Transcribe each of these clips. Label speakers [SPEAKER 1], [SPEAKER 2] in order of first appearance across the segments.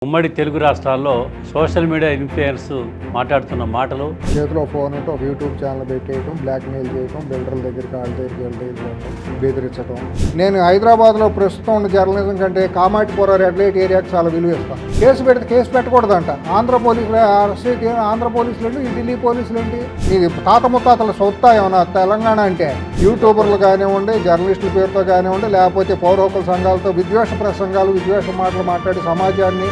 [SPEAKER 1] ఉమ్మడి తెలుగు రాష్ట్రాల్లో social media influence మాట్లాడుతున్న మాటలు,
[SPEAKER 2] చేతిలో ఫోన్ ఉంటే ఒక యూట్యూబ్ ఛానల్ పెట్టేయటం, బ్లాక్మెయిల్ చేయటం, బిల్డర్ల దగ్గరికి వాళ్ళ దగ్గరికి వెళ్ళడం, బెదిరించడం. నేను హైదరాబాద్లో ప్రస్తుతం ఉన్న జర్నలిజం కంటే కామాటిపుర రెడ్ లైట్ ఏరియాకి చాలా విలువ ఇస్తాను. కేసు పెడితే కేసు పెట్టకూడదంట. ఆంధ్ర పోలీసులు అరెస్ట్, ఆంధ్ర పోలీసులు ఏంటి, ఈ ఢిల్లీ పోలీసులు ఏంటి, ఇది తాత ముత్తాతల సొత్తా ఏమన్నా తెలంగాణ అంటే? యూట్యూబర్లు కానివ్వండి, జర్నలిస్టుల పేరుతో కానివ్వండి, లేకపోతే పౌర హక్కుల సంఘాలతో విద్వేష ప్రసంగాలు, విద్వేష మాటలు మాట్లాడి సమాజాన్ని.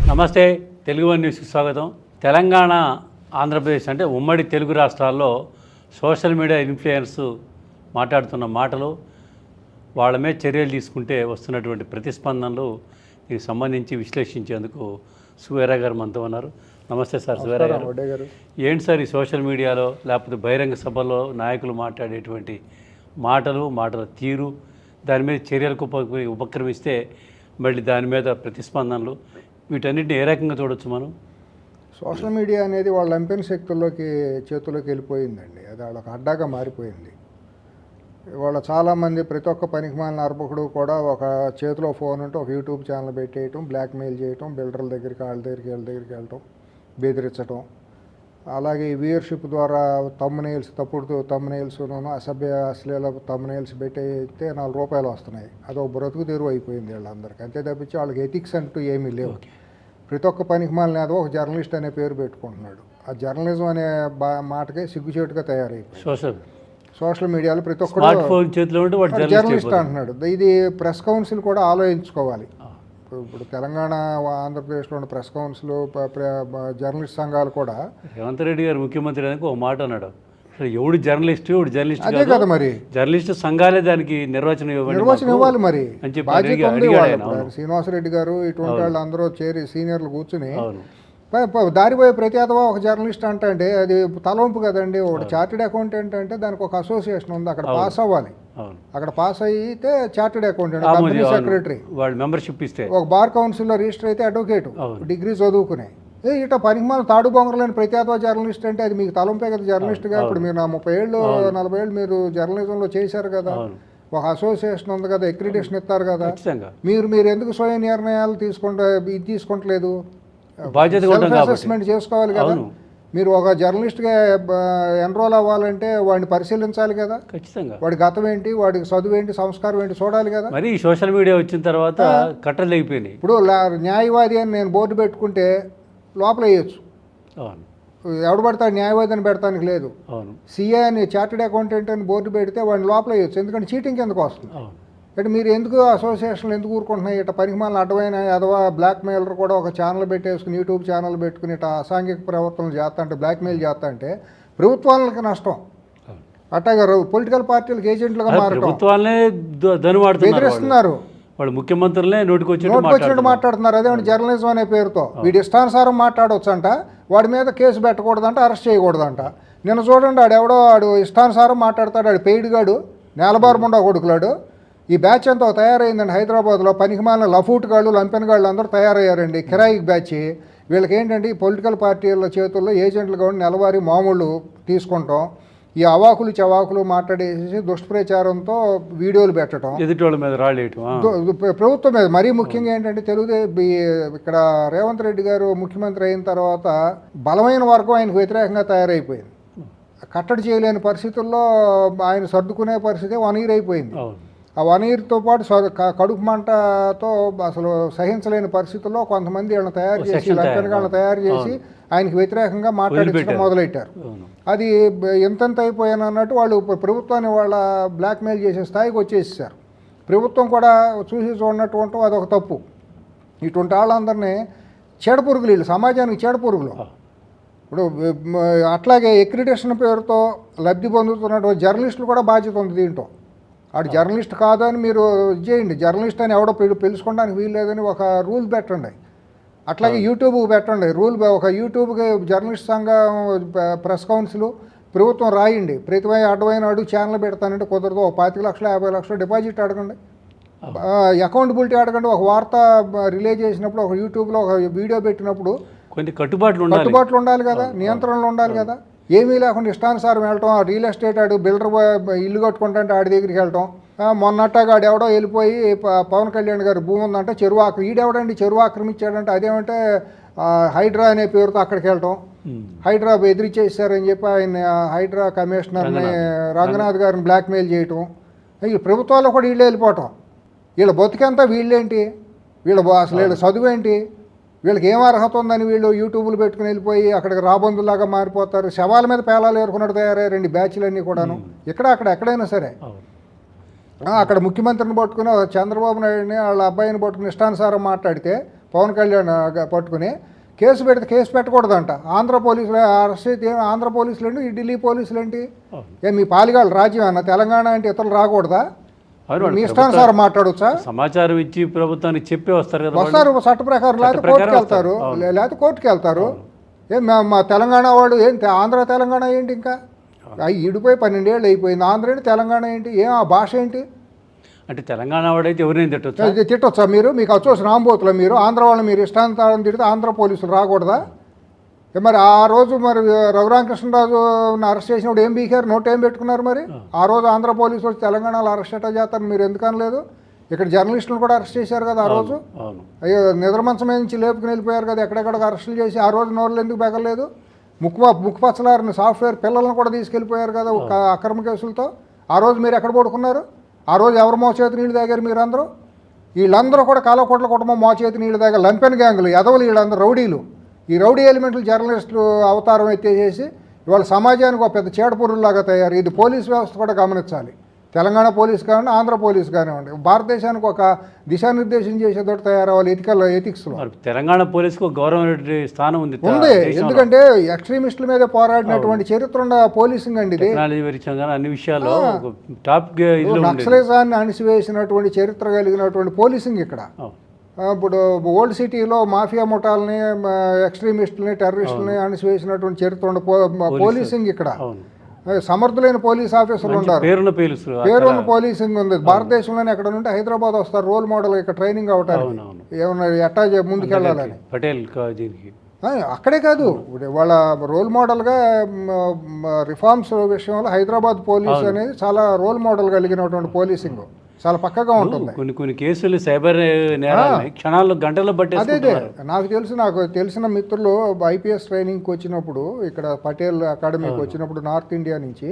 [SPEAKER 1] నమస్తే, తెలుగు వన్ న్యూస్కి స్వాగతం. తెలంగాణ, ఆంధ్రప్రదేశ్ అంటే ఉమ్మడి తెలుగు రాష్ట్రాల్లో సోషల్ మీడియా ఇన్ఫ్లుయెన్స్ మాట్లాడుతున్న మాటలు, వాళ్ళ మీద చర్యలు తీసుకుంటే వస్తున్నటువంటి ప్రతిస్పందనలు, దీనికి సంబంధించి విశ్లేషించేందుకు సువేరా గారు మనతో ఉన్నారు. నమస్తే సార్. సువేరా గారు, ఏంటి సార్ ఈ సోషల్ మీడియాలో లేకపోతే బహిరంగ సభల్లో నాయకులు మాట్లాడేటువంటి మాటల తీరు, దాని మీద చర్యలకు ఉపక్రమిస్తే మళ్ళీ దాని మీద ప్రతిస్పందనలు, వీటన్నిటిని ఏ రకంగా చూడొచ్చు మనం?
[SPEAKER 2] సోషల్ మీడియా అనేది వాళ్ళ లంపెన్ చేతుల్లోకి వెళ్ళిపోయిందండి. అది వాళ్ళకి అడ్డాగా మారిపోయింది. వాళ్ళ చాలామంది, ప్రతి ఒక్క పనికిమాలిన అర్పకుడు కూడా ఒక చేతిలో ఫోన్ ఉంటే ఒక యూట్యూబ్ ఛానల్ పెట్టేయటం, బ్లాక్మెయిల్ చేయటం, బిల్డర్ల దగ్గరికి వాళ్ళ దగ్గరికి వెళ్ళటం, బెదిరించటం. అలాగే ఈ వ్యూయర్షిప్ ద్వారా తప్పుడు తమ్మునైల్స్ను, అశ్లీల తమ్మునైల్స్ పెట్టయితే ₹4 వస్తున్నాయి. అదొక బ్రతుకు తెరువు అయిపోయింది వీళ్ళందరికీ. అంతే తప్పించి వాళ్ళకి ఎథిక్స్ అంటూ ఏమీ లేవు. ప్రతి ఒక్క పనికిమాలిన ఏదో ఒక జర్నలిస్ట్ అనే పేరు పెట్టుకుంటున్నాడు. ఆ జర్నలిజం అనే మాటకే సిగ్గుచేటుగా తయారైపోయింది. సోషల్ మీడియాలో ప్రతి ఒక్కరు జర్నలిస్ట్ అంటున్నాడు. ఇది ప్రెస్ కౌన్సిల్ కూడా ఆలోచించుకోవాలి. ఇప్పుడు తెలంగాణ, ఆంధ్రప్రదేశ్లో ఉన్న ప్రెస్ కౌన్సిల్, జర్నలిస్ట్ సంఘాలు కూడా,
[SPEAKER 1] రేవంత్ రెడ్డి గారు ముఖ్యమంత్రి అని ఒక మాట అన్నాడు. ఎవడు జర్నలిస్ట్
[SPEAKER 2] అదే కదా మరి.
[SPEAKER 1] జర్నలిస్ట్ సంఘాలే దానికి నిర్వచనం
[SPEAKER 2] ఇవ్వాలి మరి. బాధ్యత ఉంది వాళ్ళు. శ్రీనివాసరెడ్డి గారు ఇటువంటి వాళ్ళు అందరూ చేరి సీనియర్లు కూర్చుని దారిపోయే ప్రతి అథవా ఒక జర్నలిస్ట్ అంటే అది తలవంపు కదండి. ఒక చార్టెడ్ అకౌంటెంట్ అంటే దానికి ఒక అసోసియేషన్ ఉంది, అక్కడ పాస్ అవ్వాలి. అక్కడ పాస్ అయితే chartered accountant, company secretary,
[SPEAKER 1] membership ఇస్తే ఒక
[SPEAKER 2] బార్ కౌన్సిల్లో రిజిస్టర్ అయితే అడ్వకేట్, డిగ్రీ చదువుకునే. ఇట్లా పనికిమాల తాడు బొంగరలేని ప్రతి అథవా జర్నలిస్ట్ అంటే అది మీకు తలంపే కదా జర్నలిస్ట్గా. ఇప్పుడు మీరు 30 ఏళ్ళు 40 ఏళ్ళు మీరు జర్నలిజంలో చేశారు కదా, ఒక అసోసియేషన్ ఉంది కదా, అక్రిడిటేషన్ ఇస్తారు కదా. మీరు ఎందుకు స్వయం నిర్ణయాలు తీసుకుంటలేదు? సెల్ఫ్ అసెస్మెంట్ చేసుకోవాలి కదా. మీరు ఒక జర్నలిస్ట్గా ఎన్రోల్ అవ్వాలంటే వాడిని పరిశీలించాలి కదా. ఖచ్చితంగా వాడి గతం ఏంటి, వాడికి చదువు ఏంటి, సంస్కారం ఏంటి చూడాలి కదా.
[SPEAKER 1] మరి సోషల్ మీడియా వచ్చిన తర్వాత కట్టలు అయిపోయినాయి.
[SPEAKER 2] ఇప్పుడు న్యాయవాది అని నేను బోర్డు పెట్టుకుంటే లోపల వేయచ్చు. ఎవడు పడతాడు? న్యాయవాది అని పెడతానికి లేదు. సిఏ అని, చార్టెడ్ అకౌంటెంట్ అని బోర్డు పెడితే వాడిని లోపల వేయచ్చు. ఎందుకంటే చీటింగ్ ఎందుకు వస్తుంది? అంటే మీరు ఎందుకు అసోసియేషన్లు ఎందుకు ఊరుకుంటున్నాయి? ఇట్లా పనికిమాలిన అడ్డమైన అథవా బ్లాక్మెయిలర్ కూడా ఒక ఛానల్ పెట్టేసుకుని, యూట్యూబ్ ఛానల్ పెట్టుకుని ఇట్లా అసాంఘిక ప్రవర్తనలు చేస్తా అంటే, బ్లాక్మెయిల్ చేస్తా అంటే ప్రభుత్వాలకు నష్టం. అట్లాగే పొలిటికల్ పార్టీలకు ఏజెంట్లుగా మారడం, బెదిరిస్తున్నారు.
[SPEAKER 1] వాళ్ళు ముఖ్యమంత్రులే
[SPEAKER 2] నోటికొచ్చినట్టు మాట్లాడుతున్నారు. అదేమంటే జర్నలిజం అనే పేరుతో వీడి ఇష్టానుసారం మాట్లాడవచ్చు అంట. వాడి మీద కేసు పెట్టకూడదంట, అరెస్ట్ చేయకూడదంట. నిన్న చూడండి, ఆడు ఇష్టానుసారం మాట్లాడతాడు. ఆడు పెయిడ్ గాడు, నేలబారుముండా కొడుకులాడు. ఈ బ్యాచ్ అంతా తయారైందండి హైదరాబాద్లో. పనికిమాలిన లఫూట్ గాళ్ళు, లంపెన్ గాళ్ళు అందరూ తయారయ్యారండి. కిరాయి బ్యాచ్. వీళ్ళకి ఏంటంటే ఈ పొలిటికల్ పార్టీల చేతుల్లో ఏజెంట్లుగా ఉండి నెలవారీ మామూళ్ళు తీసుకుంటాం, ఈ అవాకులు చవాకులు మాట్లాడేసి దుష్ప్రచారంతో వీడియోలు పెట్టడం,
[SPEAKER 1] ఎదుటి మీద
[SPEAKER 2] ప్రభుత్వం మీద. మరీ ముఖ్యంగా ఏంటంటే ఇక్కడ రేవంత్ రెడ్డి గారు ముఖ్యమంత్రి అయిన తర్వాత బలమైన వర్గం ఆయనకు వ్యతిరేకంగా తయారైపోయింది. కట్టడి చేయలేని పరిస్థితుల్లో ఆయన సర్దుకునే పరిస్థితి 1 year అయిపోయింది. ఆ 1 yearతో పాటు కడుపు మంటతో అసలు సహించలేని పరిస్థితుల్లో కొంతమంది వీళ్ళని తయారు చేసి, లంపెన్గాళ్ళని తయారు చేసి ఆయనకి వ్యతిరేకంగా మాట్లాడించడం మొదలెట్టారు. అది ఎంతెంత అయిపోయాను అన్నట్టు వాళ్ళు ప్రభుత్వాన్ని వాళ్ళ బ్లాక్మెయిల్ చేసే స్థాయికి వచ్చేసారు. ప్రభుత్వం కూడా చూసి చూడనట్టు ఉంటాం, అదొక తప్పు. ఇటువంటి వాళ్ళందరినీ చీడపురుగులు, వీళ్ళు సమాజానికి చీడపురుగులు. ఇప్పుడు అట్లాగే అక్రిడిటేషన్ పేరుతో లబ్ధి పొందుతున్నటువంటి జర్నలిస్టులు కూడా బాధ్యత ఉంది దీంట్లో. ఆడు జర్నలిస్ట్ కాదు అని మీరు చేయండి, జర్నలిస్ట్ అని ఎవడో పిలుచుకోవడానికి వీలు లేదని ఒక రూల్ పెట్టండి. అట్లాగే యూట్యూబ్కి పెట్టండి రూల్. ఒక యూట్యూబ్కి జర్నలిస్ట్ సంఘం, ప్రెస్ కౌన్సిల్, ప్రభుత్వం రాయండి. ప్రతి అడ్డమైన అడుగు ఛానల్ పెడతానంటే కుదరదు. ఒక 25 లక్షలు 50 లక్షలు డిపాజిట్ అడగండి, అకౌంటబిలిటీ అడగండి. ఒక వార్త రిలే చేసినప్పుడు, ఒక యూట్యూబ్లో ఒక వీడియో పెట్టినప్పుడు
[SPEAKER 1] కొన్ని కట్టుబాట్లు
[SPEAKER 2] ఉండాలి కదా, నియంత్రణలు ఉండాలి కదా. ఏమీ లేకుండా ఇష్టానుసారం వెళ్ళటం, రియల్ ఎస్టేట్ ఆడు బిల్డర్ ఇల్లు కట్టుకుంటే ఆడి దగ్గరికి వెళ్ళటం, మొన్నట్టగాడు ఎవడో వెళ్ళిపోయి పవన్ కళ్యాణ్ గారు భూమి ఉందంటే చెరువు ఈడెవడండి చెరువు ఆక్రమించాడంటే అదేమంటే హైడ్రా అనే పేరుతో అక్కడికి వెళ్ళటం, హైడ్రా ఎదిరిచేసారని చెప్పి ఆయన హైడ్రా కమిషనర్ని రంగనాథ్ గారిని బ్లాక్మెయిల్ చేయటం, ఈ ప్రభుత్వాల్లో కూడా వీళ్ళే వెళ్ళిపోవటం. వీళ్ళ బతికంతా వీళ్ళేంటి, అసలు వీళ్ళ చదువు ఏంటి, వీళ్ళకి ఏం అర్హత ఉందని వీళ్ళు యూట్యూబ్లు పెట్టుకుని వెళ్ళిపోయి అక్కడికి రాబందులాగా మారిపోతారు. శవాల మీద పేలాలు ఏరుకున్నట్టు తయారయ్యారండి బ్యాచ్లన్నీ కూడాను. ఎక్కడైనా సరే అక్కడ ముఖ్యమంత్రిని పట్టుకుని చంద్రబాబు నాయుడిని వాళ్ళ అబ్బాయిని పట్టుకుని ఇష్టానుసారం మాట్లాడితే పవన్ కళ్యాణ్ పట్టుకుని కేసు పెడితే కేసు పెట్టకూడదంట. ఆంధ్ర పోలీసులు అరెస్ట్ అయితే ఆంధ్ర పోలీసులు ఏంటి, ఈ ఢిల్లీ పోలీసులు ఏంటి, మీ పాలిగాళ్ళు రాజ్యం అన్న తెలంగాణ అంటే ఇతరులు రాకూడదా, మీ ఇష్టానుసారం మాట్లాడొచ్చా?
[SPEAKER 1] సమాచారం ఇచ్చి ప్రభుత్వానికి చెప్పి వస్తారు కదా,
[SPEAKER 2] వస్తారు చట్ట ప్రకారం, లేకపోతే కోర్టుకి వెళ్తారు, లేకపోతే కోర్టుకి వెళ్తారు. మా తెలంగాణ వాడు ఏంటి, ఆంధ్ర తెలంగాణ ఏంటి, ఇంకా ఈడిపోయి 12 ఏళ్ళు అయిపోయింది. ఆంధ్ర ఏంటి, తెలంగాణ ఏంటి, ఆ భాష ఏంటి?
[SPEAKER 1] అంటే తెలంగాణ వాడైతే ఎవరైనా
[SPEAKER 2] తిట్టొచ్చా మీరు? మీకు వచ్చి రాంబోతులో మీరు ఆంధ్ర వాళ్ళని మీరు ఇష్టాంతరం తిడితే ఆంధ్ర పోలీసులు రాకూడదా? మరి ఆ రోజు మరి రఘురామకృష్ణరాజు అరెస్ట్ చేసినప్పుడు ఏం బీకారు, నోట్ ఏం పెట్టుకున్నారు? మరి ఆ రోజు ఆంధ్ర పోలీసులు వచ్చి తెలంగాణలో అరెస్ట్ ఎట్టా చేస్తారు మీరు ఎందుకు అనలేదు? ఇక్కడ జర్నలిస్టులు కూడా అరెస్ట్ చేశారు కదా ఆ రోజు. అయ్యో నిద్రమంచం నుంచి లేపుకుని వెళ్ళిపోయారు కదా, ఎక్కడెక్కడ అరెస్టులు చేసి ఆ రోజు నోళ్ళు ఎందుకు పెగలేదు? ముక్కుపచ్చలారిని సాఫ్ట్వేర్ పిల్లలను కూడా తీసుకెళ్ళిపోయారు కదా అక్రమ కేసులతో. ఆ రోజు మీరు ఎక్కడ పడుకున్నారు? ఆ రోజు ఎవరు మోచేతి నీళ్ళు తాగారు మీరందరూ? వీళ్ళందరూ కూడా కాలకోట్ల కుటుంబం మోచేతి నీళ్ళు తాగారు. లంపెన్ గ్యాంగులు, ఎదవలు, వీళ్ళందరూ రౌడీలు. ఈ రౌడీ ఎలిమెంట్లు జర్నలిస్టులు అవతారం ఎత్తేసేసి ఇవాళ సమాజానికి ఒక పెద్ద చీడపురులాగా తయారు. ఇది పోలీస్ వ్యవస్థ కూడా గమనించాలి. తెలంగాణ పోలీస్ కానివ్వండి, ఆంధ్ర పోలీస్ కానివ్వండి, భారతదేశానికి ఒక దిశానిర్దేశం చేసేదోటి తయారవ్వాలి ఎథిక్స్లో.
[SPEAKER 1] తెలంగాణ పోలీసుకు గౌరవ స్థానం ఉంది,
[SPEAKER 2] ఎందుకంటే ఎక్స్ట్రీమిస్టుల మీద పోరాడినటువంటి చరిత్ర ఉన్న పోలీసింగ్ అండి ఇది.
[SPEAKER 1] అన్ని విషయాల్లో టాప్
[SPEAKER 2] నక్సలిజాన్ని అణిసివేసినటువంటి చరిత్ర కలిగినటువంటి పోలీసింగ్ ఇక్కడ. ఇప్పుడు ఓల్డ్ సిటీలో మాఫియా ముఠాలని, ఎక్స్ట్రీమిస్టులని, టెర్రరిస్టులని అణిసివేసినటువంటి చరిత్ర ఉన్న పోలీసింగ్ ఇక్కడ. సమర్థులైన పోలీస్ ఆఫీసర్లు ఉన్నారు, పేరున్న పోలీసింగ్ ఉంది. భారతదేశంలోనే ఎక్కడ నుండి హైదరాబాద్ వస్తారు రోల్ మోడల్ ఇక్కడ ట్రైనింగ్ అవటానికి, ఏమన్నా ఎట్టా ముందుకెళ్ళాలని. అక్కడే కాదు, వాళ్ళ రోల్ మోడల్గా రిఫార్మ్స్ విషయంలో హైదరాబాద్ పోలీస్ అనేది చాలా రోల్ మోడల్ కలిగినటువంటి పోలీసింగ్, చాలా పక్కగా ఉంటుంది.
[SPEAKER 1] కొన్ని కేసులు సైబర్ క్షణాల్లో గంటల్లో బట్టి.
[SPEAKER 2] అదే నాకు తెలిసిన మిత్రులు ఐపీఎస్ ట్రైనింగ్కి వచ్చినప్పుడు ఇక్కడ పటేల్ అకాడమీకి వచ్చినప్పుడు నార్త్ ఇండియా నుంచి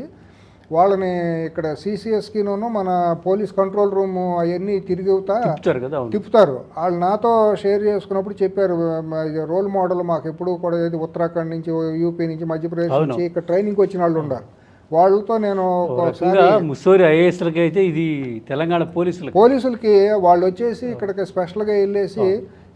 [SPEAKER 2] వాళ్ళని ఇక్కడ సిసిఎస్కిను మన పోలీస్ కంట్రోల్ రూమ్ అవన్నీ తిప్పుతారు. వాళ్ళు నాతో షేర్ చేసుకున్నప్పుడు చెప్పారు, రోల్ మోడల్ మాకు ఎప్పుడు కూడా ఉత్తరాఖండ్ నుంచి, యూపీ నుంచి, మధ్యప్రదేశ్ నుంచి ఇక్కడ ట్రైనింగ్కి వచ్చిన వాళ్ళు ఉన్నారు. వాళ్ళతో నేను
[SPEAKER 1] ముస్సోరి ఐఏఎస్లకి అయితే ఇది తెలంగాణ
[SPEAKER 2] పోలీసులకి వాళ్ళు వచ్చేసి ఇక్కడికి స్పెషల్గా వెళ్ళేసి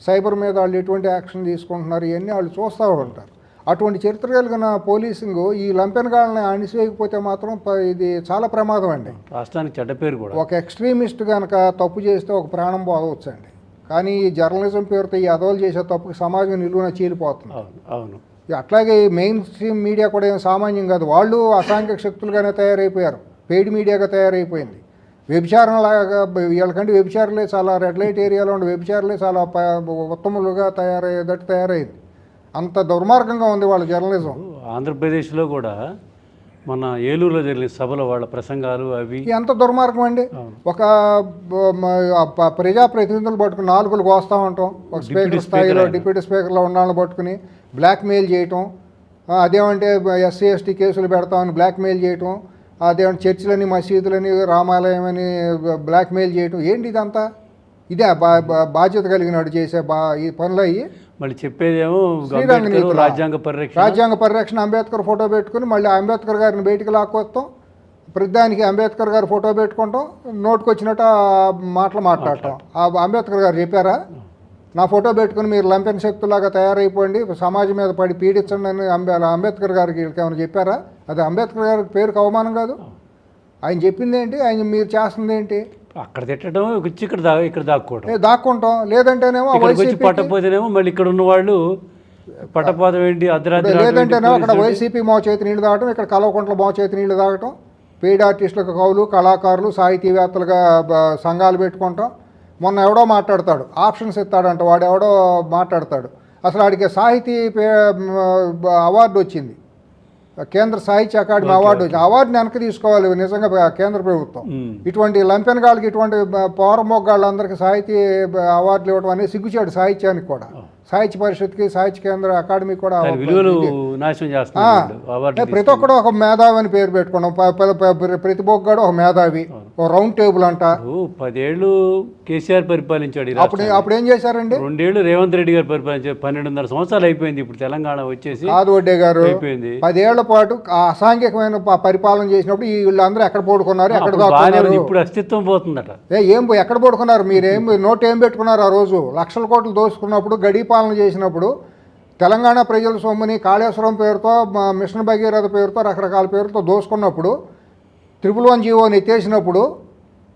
[SPEAKER 2] సైబర్ మీద వాళ్ళు ఎటువంటి యాక్షన్ తీసుకుంటున్నారు ఇవన్నీ వాళ్ళు చూస్తూ ఉంటారు. అటువంటి చరిత్ర కలిగిన పోలీసింగ్ ఈ లంపెన్గాళ్ళని అణిసివేయకపోతే మాత్రం ఇది చాలా ప్రమాదం అండి.
[SPEAKER 1] రాష్ట్రానికి చెడ్డ పేరు కూడా.
[SPEAKER 2] ఒక ఎక్స్ట్రీమిస్ట్ కనుక తప్పు చేస్తే ఒక ప్రాణం పోవచ్చు అండి. కానీ ఈ జర్నలిజం పేరుతో ఈ అదోలు చేసే తప్పుకి సమాజం నిలువున చీలిపోతుంది.
[SPEAKER 1] అవును.
[SPEAKER 2] అట్లాగే మెయిన్ స్ట్రీమ్ మీడియా కూడా ఏం సామాన్యం కాదు, వాళ్ళు అసాంఘిక శక్తులుగానే తయారైపోయారు, పెయిడ్ మీడియాగా తయారైపోయింది. వ్యభిచారం లాగా వీళ్ళకంటే వ్యభిచారులే చాలా రెడ్ లైట్ ఏరియాలో ఉండే వ్యభిచారులే చాలా ఉత్తములుగా తయారయ్యింది. అంత దుర్మార్గంగా ఉంది వాళ్ళ జర్నలిజం.
[SPEAKER 1] ఆంధ్రప్రదేశ్లో కూడా మన ఏలూరులో జరిగిన సభలో వాళ్ళ ప్రసంగాలు అవి
[SPEAKER 2] ఎంత దుర్మార్గం అండి. ఒక ప్రజాప్రతినిధులు పట్టుకుని నాలుగులు కోస్తూ ఉంటాం, ఒక స్పీకర్ స్థాయిలో డిప్యూటీ స్పీకర్లో ఉన్న వాళ్ళని పట్టుకుని బ్లాక్మెయిల్ చేయటం, అదేమంటే ఎస్సీ ఎస్టీ కేసులు పెడతామని బ్లాక్మెయిల్ చేయటం, అదేమంటే చర్చిలని, మసీదులని, రామాలయం అని బ్లాక్మెయిల్ చేయటం. ఏంటి ఇదంతా? ఇదే బాధ్యత కలిగినాడు చేసే ఈ పనులు అయ్యి.
[SPEAKER 1] మళ్ళీ చెప్పేదేమో
[SPEAKER 2] రాజ్యాంగ పరిరక్షణ, అంబేద్కర్ ఫోటో పెట్టుకుని మళ్ళీ అంబేద్కర్ గారిని బయటికి లాక్కొస్తాం, ప్రతిదానికి అంబేద్కర్ గారి ఫోటో పెట్టుకుంటాం, నోటుకు వచ్చినట్టు మాటలు మాట్లాడటం. అంబేద్కర్ గారు చెప్పారా నా ఫోటో పెట్టుకుని మీరు లంపెన్ శక్తులాగా తయారైపోండి, సమాజం మీద పడి పీడించండి అని అంబేద్కర్ గారికి ఏమైనా చెప్పారా? అది అంబేద్కర్ గారికి పేరుకి అవమానం కాదు? ఆయన చెప్పింది ఏంటి, ఆయన మీరు చేస్తుంది ఏంటి?
[SPEAKER 1] అక్కడ తిట్టడం, ఇక్కడ
[SPEAKER 2] దాక్కుంటాం. లేదంటేనేమో
[SPEAKER 1] పట్టపోతేనేమో మళ్ళీ ఇక్కడ ఉన్న వాళ్ళు పట్టపోతం ఏంటి అర్ధరాత్రి,
[SPEAKER 2] లేదంటేనేమో అక్కడ వైసీపీ మోచేతి నీళ్లు తాగటం, ఇక్కడ కలవకుంట్ల మోచేతి నీళ్లు తాగటం, పెయిడ్ ఆర్టిస్టులకు కవులు, కళాకారులు, సాహితీవేత్తలుగా సంఘాలు పెట్టుకుంటాం. మొన్న ఎవడో మాట్లాడతాడు, ఆప్షన్స్ ఇస్తాడంట, వాడు ఎవడో మాట్లాడతాడు, అసలు వాడికి సాహితీ అవార్డు వచ్చింది. కేంద్ర సాహిత్య అకాడమీ అవార్డు వచ్చింది. అవార్డుని వెనక్కి తీసుకోవాలి నిజంగా కేంద్ర ప్రభుత్వం. ఇటువంటి లంపెనగాళ్ళకి ఇటువంటి పౌరమొగ్గాళ్ళందరికీ సాహితీ అవార్డులు ఇవ్వడం అనేది సిగ్గుచేడు సాహిత్యానికి కూడా, సాహిత్య పరిషత్కి, సాహిత్య కేంద్ర అకాడమీ కూడా.
[SPEAKER 1] విలువలు నాశనం చేస్తున్నారు.
[SPEAKER 2] ప్రతి ఒక్కడు ఒక మేధావి అని పేరు పెట్టుకున్నాం. ప్రతి బొగ్గాడు ఒక మేధావి, ఒక రౌండ్ టేబుల్ అంట.
[SPEAKER 1] 10 ఏళ్ళు కేసీఆర్ పరిపాలించాడు.
[SPEAKER 2] అప్పుడు ఏం చేశారండి?
[SPEAKER 1] 2 ఏళ్ళు రేవంత్ రెడ్డి గారు పరిపాలించారు. 12.5 సంవత్సరాలు అయిపోయింది. ఇప్పుడు తెలంగాణ వచ్చేసి
[SPEAKER 2] కాదు వడ్డే గారు
[SPEAKER 1] అయిపోయింది.
[SPEAKER 2] 10 ఏళ్ల పాటు అసాంఘికమైన పరిపాలన చేసినప్పుడు వీళ్ళందరూ ఎక్కడ పడుకున్నారు, ఎక్కడ దాక్కున్నారు?
[SPEAKER 1] ఇప్పుడు అస్తిత్వం పోతుందట.
[SPEAKER 2] ఎక్కడ పడుకున్నారు? మీరేం నోట్ ఏం పెట్టుకున్నారు? ఆ రోజు లక్షల కోట్లు దోసుకున్నప్పుడు, గడీపాలన చేసినప్పుడు, తెలంగాణ ప్రజల సొమ్ముని కాళేశ్వరం పేరుతో, మిషన్ భగీరథ పేరుతో, రకరకాల పేరుతో దోసుకున్నప్పుడు, 111 జీవోని ఎత్తేసినప్పుడు,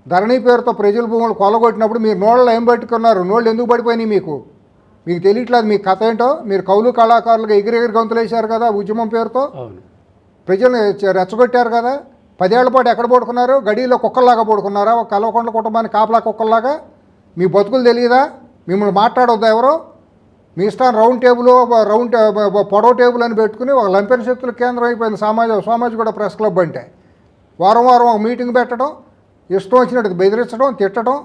[SPEAKER 2] ధరణి పేరుతో ప్రజల భూములు కొలగొట్టినప్పుడు మీరు నోళ్ళలో ఏం పెట్టుకున్నారు? నోళ్ళు ఎందుకు పడిపోయినాయి? మీకు తెలియట్లేదు మీ కథ ఏంటో. మీరు కౌలు కళాకారులుగా ఎగిరెగిరి గొంతులు వేశారు కదా ఉద్యమం పేరుతో, ప్రజల్ని రెచ్చగొట్టారు కదా. 10 ఏళ్ల పాటు ఎక్కడ పడుకున్నారు? గడిలో కుక్కల్లాగా పడుకున్నారా? ఒక కల్వకుంట్ల కుటుంబానికి కాపలా కుక్కల్లాగా. మీ బతుకులు తెలియదా? మిమ్మల్ని మాట్లాడొద్దా ఎవరో? మీ ఇష్టాన్ని రౌండ్ పొడవు టేబుల్ అని పెట్టుకుని ఒక లంపెన శక్తుల కేంద్రం అయిపోయింది సమాజ్ కూడా ప్రెస్ క్లబ్ అంటే. వారం ఒక మీటింగ్ పెట్టడం, ఇష్టం వచ్చినట్టు బెదిరించడం, తిట్టడం.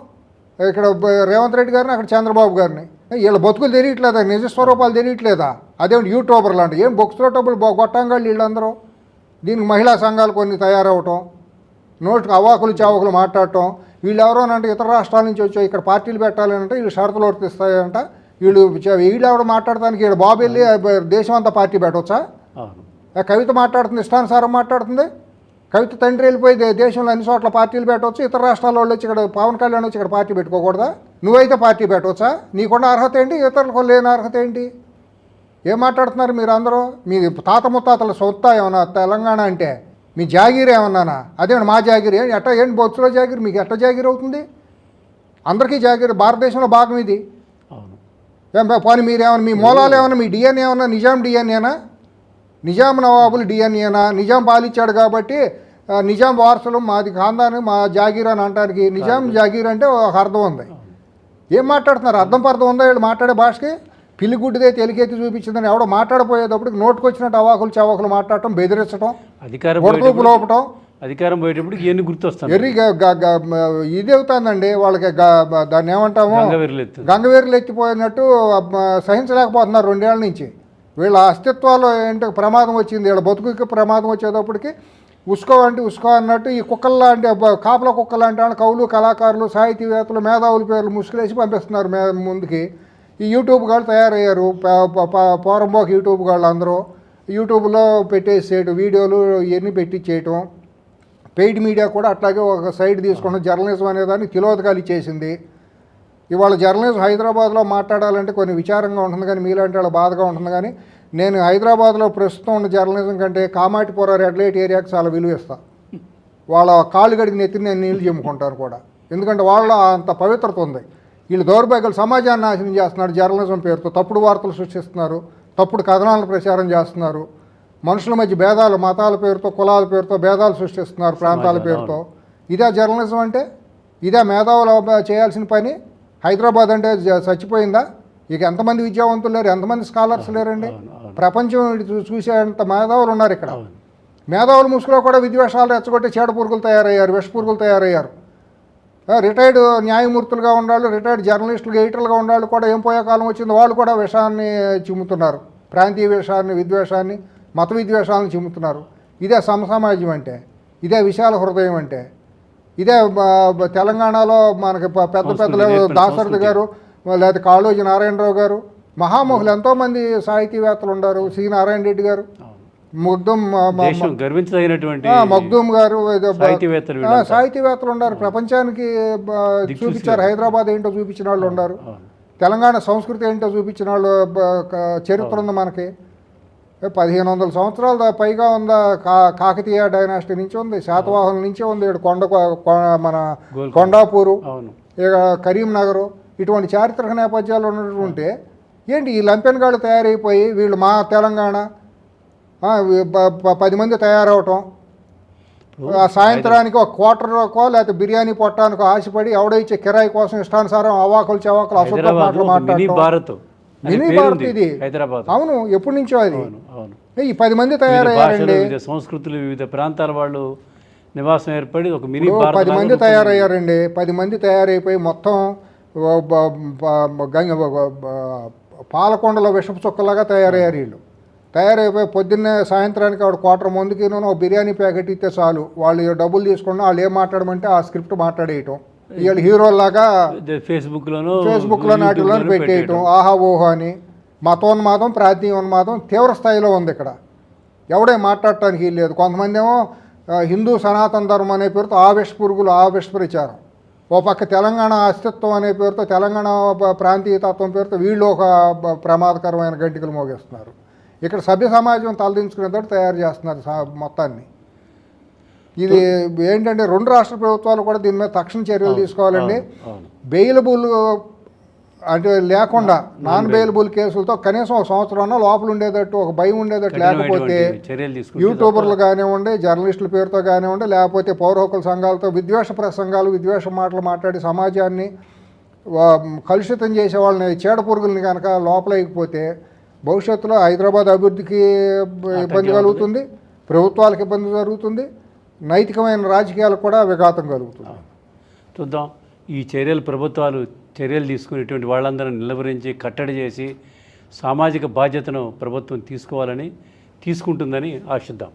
[SPEAKER 2] ఇక్కడ రేవంత్ రెడ్డి గారిని, అక్కడ చంద్రబాబు గారిని. వీళ్ళ బతుకులు తెలియట్లేదా? నిజ స్వరూపాలు తెలియట్లేదా? అదేమిటి యూట్యూబర్లు అంటే ఏం బొక్స్లో డబ్బులు గొట్టంగాళ్ళు వీళ్ళందరూ. దీనికి మహిళా సంఘాలు కొన్ని తయారవటం, నోటికి అవాకులు చావకులు మాట్లాడటం. వీళ్ళు ఎవరోనంటే ఇతర రాష్ట్రాల నుంచి వచ్చి ఇక్కడ పార్టీలు పెట్టాలి అంటే వీళ్ళు షరతులు వర్తిస్తాయంట. వీళ్ళు ఎవడ మాట్లాడటానికి వీళ్ళు బాబు వెళ్ళి దేశం అంతా పార్టీ పెట్టవచ్చా? కవిత మాట్లాడుతుంది, ఇష్టానుసారం మాట్లాడుతుంది. కవిత తండ్రి వెళ్ళిపోయి దేశంలో అన్ని చోట్ల పార్టీలు పెట్టవచ్చు. ఇతర రాష్ట్రాల వాళ్ళు వచ్చి ఇక్కడ పవన్ కళ్యాణ్ వచ్చి ఇక్కడ పార్టీ పెట్టుకోకూడదా? నువ్వైతే పార్టీ పెట్టవచ్చా? నీకున్న అర్హత ఏంటి? ఇతరులకు లేని అర్హత ఏంటి? ఏం మాట్లాడుతున్నారు మీరు అందరూ? మీ తాత ముత్తాతల సొత్తా ఏమన్నా తెలంగాణ అంటే? మీ జాగీర్ ఏమన్నానా? అదేమన్నా మా జాగీర్ ఏంటి బొత్సులో జాగీర్? మీకు ఎట్ట జాగీర్ అవుతుంది? అందరికీ జాగీర్. భారతదేశంలో భాగం ఇది. పోనీ మీరేమన్నా మీ మూలాలు ఏమన్నా, మీ డిఎన్ఏ ఏమన్నా నిజాం డిఎన్ఏనా? నిజాం నవాబులు డిఎన్ఏనా? నిజాం పాలిచ్చాడు కాబట్టి నిజాం వారసులు మాది ఖాందాని మా జాగీర్ అని అంటానికి నిజాం జాగీర్ అంటే ఒక అర్థం ఉంది. ఏం మాట్లాడుతున్నారు? అర్థం పర్థం ఉందా వీళ్ళు మాట్లాడే భాషకి? పిల్లిగుడ్డిదే తెలికెత్తి చూపించిందని ఎవడో మాట్లాడపోయేటప్పటికి నోటుకు వచ్చినట్టు అవాకులు చవాకులు మాట్లాడటం, బెదిరించడం, ఒడతూపు లోపటం.
[SPEAKER 1] అధికారం పోయేటప్పుడు ఇవన్నీ గుర్తొస్తాయి.
[SPEAKER 2] ఎర్రి ఇది అవుతుందండి వాళ్ళకి. దాన్ని ఏమంటాము, గంగవీరులు ఎత్తిపోయినట్టు సహించలేకపోతున్నారు 2 ఏళ్ల నుంచి. వీళ్ళ అస్తిత్వాలు ఏంటో ప్రమాదం వచ్చింది. వీళ్ళ బతుకుకి ప్రమాదం వచ్చేటప్పటికి ఉసుకో అన్నట్టు ఈ కుక్కల్లా అంటే కాపల కుక్కలు అంటే కవులు కళాకారులు సాహితీవేత్తలు మేధావుల పేర్లు ముసుగులేసి పంపిస్తున్నారు ముందుకి. ఈ యూట్యూబ్ గాళ్ళు తయారయ్యారు. పోరంబోక యూట్యూబ్ గాళ్ళు అందరూ యూట్యూబ్లో పెట్టేసేయటం, వీడియోలు ఇవన్నీ పెట్టించేయటం. పెయిడ్ మీడియా కూడా అట్లాగే ఒక సైడ్ తీసుకున్న జర్నలిజం అనేదాన్ని తిలోదకాలు ఇచ్చేసింది. ఇవాళ జర్నలిజం హైదరాబాద్లో మాట్లాడాలంటే కొన్ని విచారంగా ఉంటుంది, కానీ మీలాంటి వాళ్ళ బాధగా ఉంటుంది. కానీ నేను హైదరాబాద్లో ప్రస్తుతం ఉన్న జర్నలిజం కంటే కామాటిపుర రెడ్ లైట్ ఏరియాకి చాలా విలువ ఇస్తాను. వాళ్ళ కాళ్ళు గడికి నెత్తిని నేను నీళ్ళు చెమ్ముకుంటాను కూడా. ఎందుకంటే వాళ్ళ అంత పవిత్రత ఉంది. వీళ్ళు దౌర్భాగ్యాలు సమాజాన్ని నాశనం చేస్తున్నారు. జర్నలిజం పేరుతో తప్పుడు వార్తలు సృష్టిస్తున్నారు, తప్పుడు కథనాలను ప్రచారం చేస్తున్నారు. మనుషుల మధ్య భేదాలు, మతాల పేరుతో, కులాల పేరుతో భేదాలు సృష్టిస్తున్నారు, ప్రాంతాల పేరుతో. ఇదే జర్నలిజం అంటే? ఇదే మేధావులు చేయాల్సిన పని? హైదరాబాద్ అంటే చచ్చిపోయిందా? ఇక ఎంతమంది విద్యావంతులు లేరు, ఎంతమంది స్కాలర్స్ లేరండి? ప్రపంచం చూసేంత మేధావులు ఉన్నారు ఇక్కడ. మేధావుల ముసుగులో కూడా విద్వేషాలు రెచ్చగొట్టి చీడ పురుగులు తయారయ్యారు, విష పురుగులు తయారయ్యారు. రిటైర్డ్ న్యాయమూర్తులుగా ఉండాలి, రిటైర్డ్ జర్నలిస్టులుగా, ఎడిటర్లుగా ఉండాలి కూడా ఏం పోయే కాలం వచ్చింది. వాళ్ళు కూడా విషాన్ని చిమ్ముతున్నారు, ప్రాంతీయ విషయాన్ని, విద్వేషాన్ని, మత విద్వేషాలను చిమ్ముతున్నారు. ఇదే సమసమాజం అంటే, ఇదే విశాల హృదయం అంటే, ఇదే తెలంగాణలో మనకి పెద్దలు దాశరథి గారు, లేదా కాళోజీ నారాయణరావు గారు, మహామహులు ఎంతోమంది సాహితీవేత్తలు ఉన్నారు. సి నారాయణ రెడ్డి గారు, మగ్దూమ్ గారు, సాహితీవేత్తలు ఉన్నారు. ప్రపంచానికి చూపించారు. హైదరాబాద్ ఏంటో చూపించిన వాళ్ళు ఉన్నారు. తెలంగాణ సంస్కృతి ఏంటో చూపించిన వాళ్ళు చరిత్ర ఉంది మనకి. 1500 సంవత్సరాల పైగా ఉందా. కాకతీయ డైనాసిటీ నుంచి ఉంది, శాతవాహనుల నుంచే ఉంది. మన కొండాపూరు, ఇక కరీంనగరు, ఇటువంటి చారిత్రక నేపథ్యాలు ఉన్నటువంటి ఏంటి ఈ లంపెన్గాళ్ళు తయారైపోయి వీళ్ళు మా తెలంగాణ 10 మంది తయారవటం, సాయంత్రానికి ఒక క్వార్టర్కో లేకపోతే బిర్యానీ పొట్టానికో ఆశపడి ఎవడో ఇచ్చే కిరాయి కోసం ఇష్టానుసారం అవాకులు చవాకులు అసలు మాటలు మాట్లాడటం. మినీ
[SPEAKER 1] పేరు
[SPEAKER 2] భారత్
[SPEAKER 1] ఉంది
[SPEAKER 2] ఇది.
[SPEAKER 1] హైదరాబాద్.
[SPEAKER 2] అవును, ఎప్పటి నుంచో అది.
[SPEAKER 1] అవును అవును.
[SPEAKER 2] ఈ 10 మంది
[SPEAKER 1] వివిధ
[SPEAKER 2] తయారయ్యారండి.
[SPEAKER 1] భాషలు, వివిధ సంస్కృతులు, వివిధ ప్రాంతాల వాళ్ళు నివాసం ఏర్పడి ఒక మినీ
[SPEAKER 2] ఇప్పుడు
[SPEAKER 1] భారత్
[SPEAKER 2] 10
[SPEAKER 1] లాగా
[SPEAKER 2] మంది తయారయ్యారండి. 10 మంది తయారైపోయి మొత్తం పాలకొండలో విషపు చుక్కలాగా తయారయ్యారు వీళ్ళు. తయారైపోయి పొద్దున్నే సాయంత్రానికి ఆవిడ క్వార్టర్ ముందుకి ఒక బిర్యానీ ప్యాకెట్ ఇస్తే చాలు, వాళ్ళు డబ్బులు తీసుకుని వాళ్ళు ఏం మాట్లాడమంటే ఆ స్క్రిప్ట్ మాట్లాడేయటం. వీళ్ళు హీరోల్లాగా
[SPEAKER 1] ఫేస్బుక్లోనూ
[SPEAKER 2] వాటిలో పెట్టేయటం. ఆహా ఓహో అని మతోన్మాదం, ప్రాంతీయోన్మాదం తీవ్ర స్థాయిలో ఉంది ఇక్కడ. ఎవడే మాట్లాడటానికి వీలు లేదు. కొంతమంది ఏమో హిందూ సనాతన ధర్మం అనే పేరుతో ఆ విష పురుగులు, ఆ విష ప్రచారం. ఓ పక్క తెలంగాణ అస్తిత్వం అనే పేరుతో, తెలంగాణ ప్రాంతీయతత్వం పేరుతో వీళ్ళు ఒక ప్రమాదకరమైన గంటికలు మోగిస్తున్నారు. ఇక్కడ సభ్య సమాజం తలదించుకునేటట్టు తయారు చేస్తున్నారు మొత్తాన్ని. ఇది ఏంటంటే 2 రాష్ట్ర ప్రభుత్వాలు కూడా దీని మీద తక్షణ చర్యలు తీసుకోవాలండి. బెయిలబుల్ అంటే లేకుండా నాన్ బెయిలబుల్ కేసులతో కనీసం 1 సంవత్సరం లోపల ఉండేటట్టు, ఒక భయం ఉండేటట్టు లేకపోతే యూట్యూబర్లు కానివ్వండి, జర్నలిస్టుల పేరుతో కానివ్వండి, లేకపోతే పౌర హక్కుల సంఘాలతో విద్వేష ప్రసంగాలు, విద్వేష మాటలు మాట్లాడి సమాజాన్ని కలుషితం చేసే వాళ్ళని, చీడ పురుగుల్ని కనుక లోపలేకపోతే భవిష్యత్తులో హైదరాబాద్ అభివృద్ధికి ఇబ్బంది కలుగుతుంది, ప్రభుత్వాలకు ఇబ్బంది జరుగుతుంది, నైతికమైన రాజకీయాలకు కూడా విఘాతం కలుగుతుంది.
[SPEAKER 1] చూద్దాం. ఈ ప్రభుత్వాలు చర్యలు తీసుకునేటువంటి వాళ్ళందరినీ నిలవరించి కట్టడి చేసి సామాజిక బాధ్యతను ప్రభుత్వం తీసుకోవాలని, తీసుకుంటుందని ఆశిద్దాం.